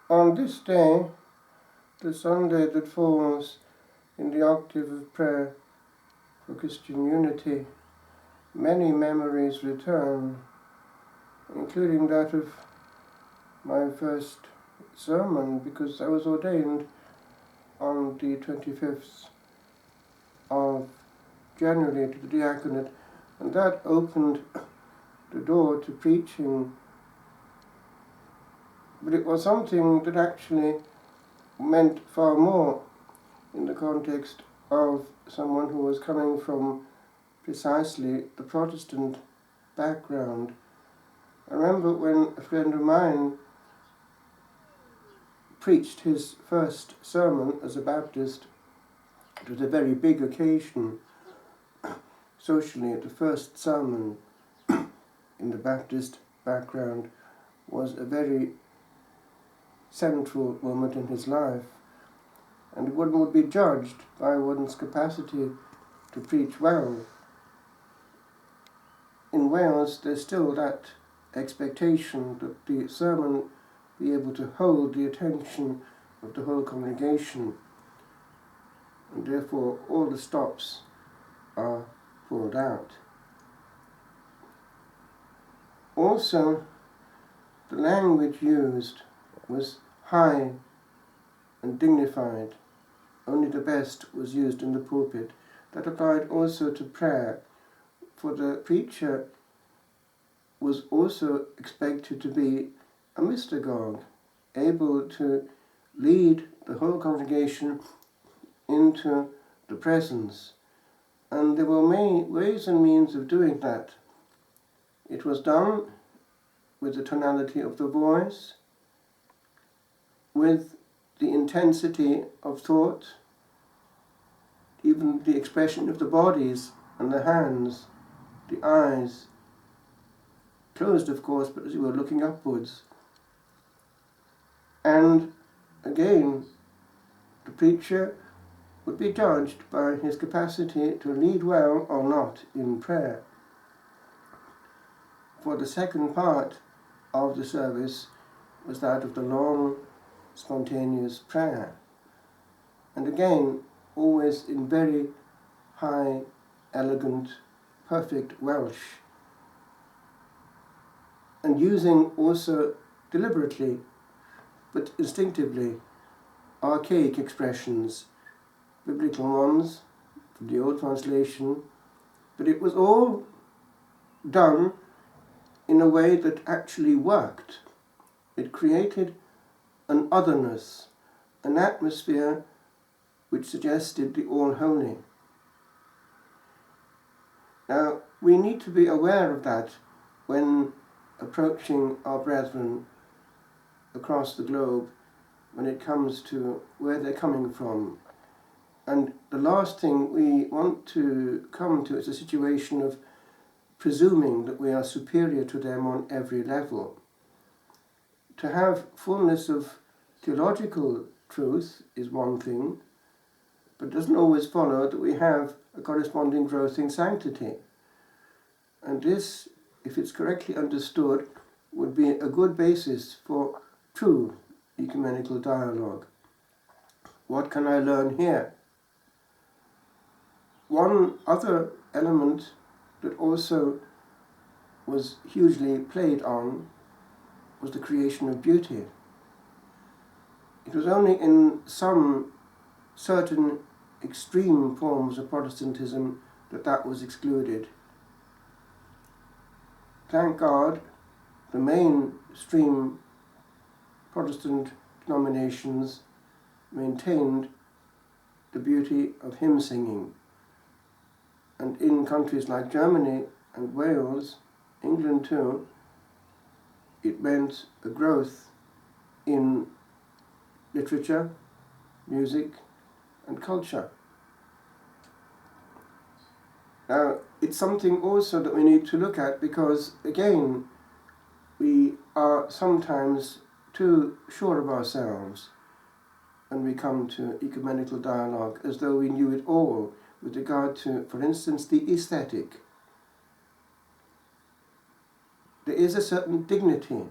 On this day, the Sunday that falls in the octave of prayer for Christian unity, many memories return, including that of my first sermon, because I was ordained on the 25th of January to the diaconate, and that opened the door to preaching. But it was something that actually meant far more in the context of someone who was coming from precisely the Protestant background. I remember when a friend of mine preached his first sermon as a Baptist. It was a very big occasion socially. The first sermon in the Baptist background was a very central moment in his life, and one would be judged by one's capacity to preach well. In Wales, there's still that expectation that the sermon be able to hold the attention of the whole congregation, and therefore all the stops are pulled out. Also, the language used was high and dignified. Only the best was used in the pulpit. That applied also to prayer, for the preacher was also expected to be a mystagogue, able to lead the whole congregation into the presence. And there were many ways and means of doing that. It was done with the tonality of the voice, with the intensity of thought, even the expression of the bodies and the hands, the eyes, closed of course, but as you were looking upwards. And again, the preacher would be judged by his capacity to lead well or not in prayer. For the second part of the service was that of the long, spontaneous prayer. And again, always in very high, elegant, perfect Welsh, and using also deliberately, but instinctively, archaic expressions, biblical ones from the Old Translation, but it was all done in a way that actually worked. It created an otherness, an atmosphere which suggested the all-holy. Now, we need to be aware of that when approaching our brethren across the globe, when it comes to where they're coming from. And the last thing we want to come to is a situation of presuming that we are superior to them on every level. To have fullness of theological truth is one thing, but it doesn't always follow that we have a corresponding growth in sanctity. And this, if it's correctly understood, would be a good basis for true ecumenical dialogue. What can I learn here? One other element that also was hugely played on was the creation of beauty. It was only in some certain extreme forms of Protestantism that was excluded. Thank God, the mainstream Protestant denominations maintained the beauty of hymn singing. And in countries like Germany and Wales, England too, it meant a growth in literature, music, and culture. Now, it's something also that we need to look at because, again, we are sometimes too sure of ourselves when we come to ecumenical dialogue, as though we knew it all with regard to, for instance, the aesthetic. There is a certain dignity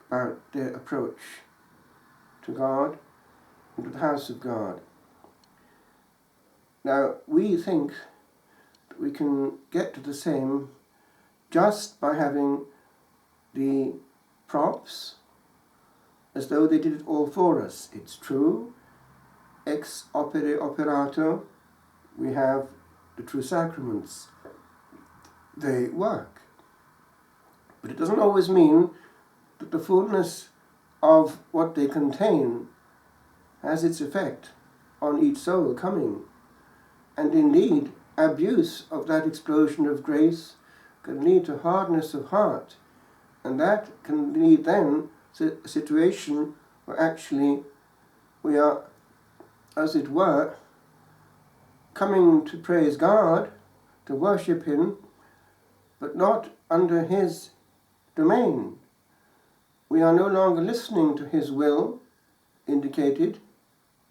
about their approach. to God, into the house of God. Now, we think that we can get to the same just by having the props, as though they did it all for us. It's true, ex opere operato, we have the true sacraments. They work. But it doesn't always mean that the fullness of what they contain has its effect on each soul coming. And indeed, abuse of that explosion of grace can lead to hardness of heart. And that can lead then to a situation where actually we are, as it were, coming to praise God, to worship Him, but not under His domain. We are no longer listening to His will, indicated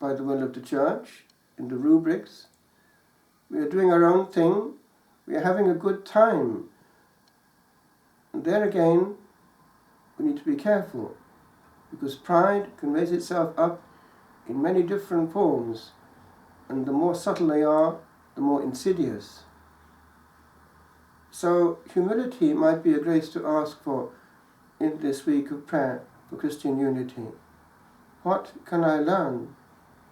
by the will of the Church in the rubrics. We are doing our own thing. We are having a good time. And there again, we need to be careful, because pride can raise itself up in many different forms, and the more subtle they are, the more insidious. So humility might be a grace to ask for in this week of prayer for Christian unity. What can I learn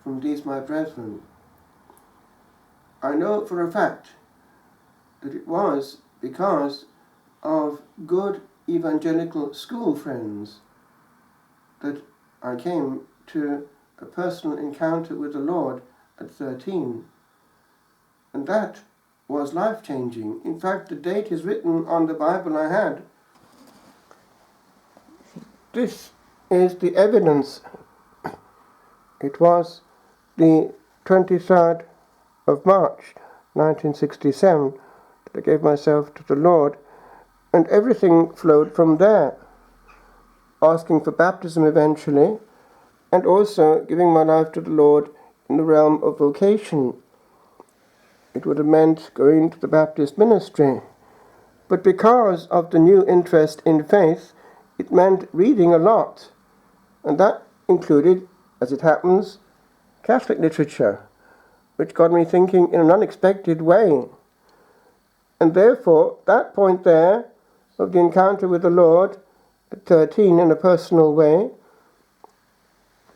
from these my brethren? I know for a fact that it was because of good evangelical school friends that I came to a personal encounter with the Lord at 13. And that was life-changing. In fact, the date is written on the Bible I had. This is the evidence. It was the 23rd of March 1967 that I gave myself to the Lord, and everything flowed from there, asking for baptism eventually, and also giving my life to the Lord in the realm of vocation. It would have meant going to the Baptist ministry, but because of the new interest in faith, it meant reading a lot, and that included, as it happens, Catholic literature, which got me thinking in an unexpected way. And therefore, that point there of the encounter with the Lord at 13 in a personal way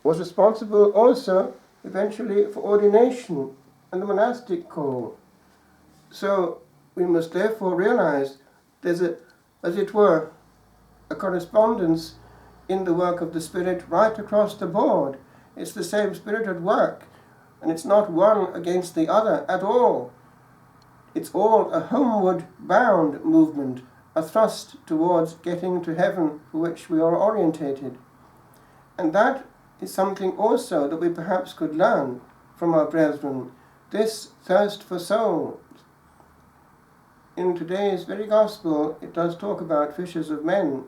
was responsible also eventually for ordination and the monastic call. So we must therefore realize there's as it were, a correspondence in the work of the Spirit right across the board. It's the same Spirit at work, and it's not one against the other at all. It's all a homeward-bound movement, a thrust towards getting to heaven for which we are orientated. And that is something also that we perhaps could learn from our brethren, this thirst for souls. In today's very gospel, it does talk about fishers of men.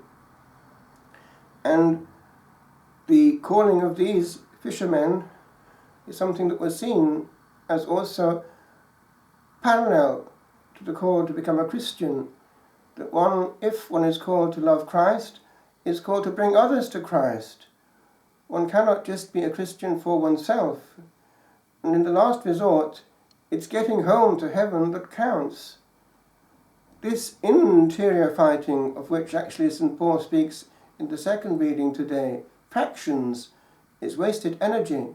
And the calling of these fishermen is something that was seen as also parallel to the call to become a Christian. That one, if one is called to love Christ, is called to bring others to Christ. One cannot just be a Christian for oneself. And in the last resort, it's getting home to heaven that counts. This interior fighting, of which actually St. Paul speaks in the second reading today, factions, is wasted energy.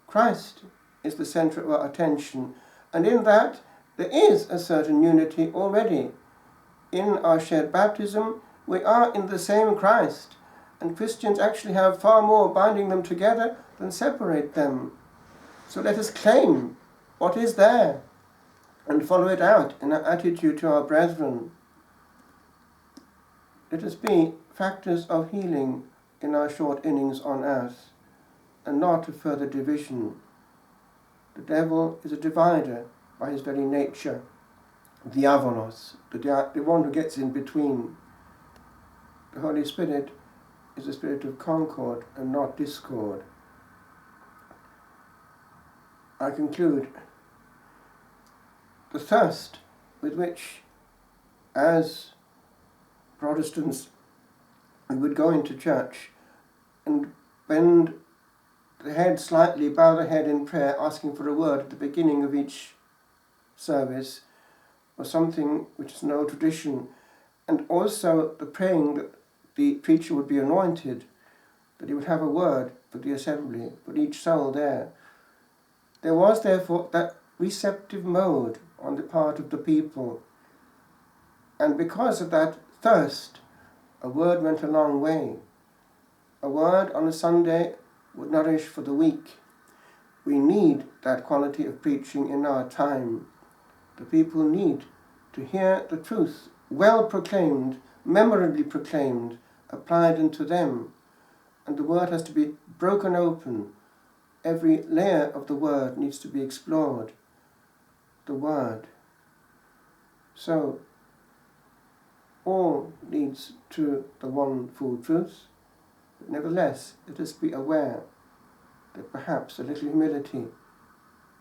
Christ is the centre of our attention, and in that there is a certain unity already. In our shared baptism, we are in the same Christ, and Christians actually have far more binding them together than separate them. So let us claim what is there and follow it out in our attitude to our brethren. Let us be factors of healing in our short innings on earth, and not of further division. The devil is a divider by his very nature, diavolos, the one who gets in between. The Holy Spirit is a spirit of concord and not discord. I conclude. The thirst with which, as Protestants, we would go into church and bend the head slightly, bow the head in prayer, asking for a word at the beginning of each service, or something which is an old tradition, and also the praying that the preacher would be anointed, that he would have a word for the assembly, for each soul there. There was therefore that receptive mode on the part of the people, and because of that thirst, a word went a long way. A word on a Sunday would nourish for the week. We need that quality of preaching in our time. The people need to hear the truth, well proclaimed, memorably proclaimed, applied unto them. And the word has to be broken open. Every layer of the word needs to be explored. The word. So, all leads to the one full truth. But nevertheless, let us be aware that perhaps a little humility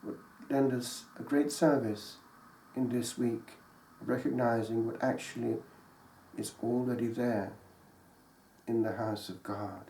would lend us a great service in this week, recognizing what actually is already there in the house of God.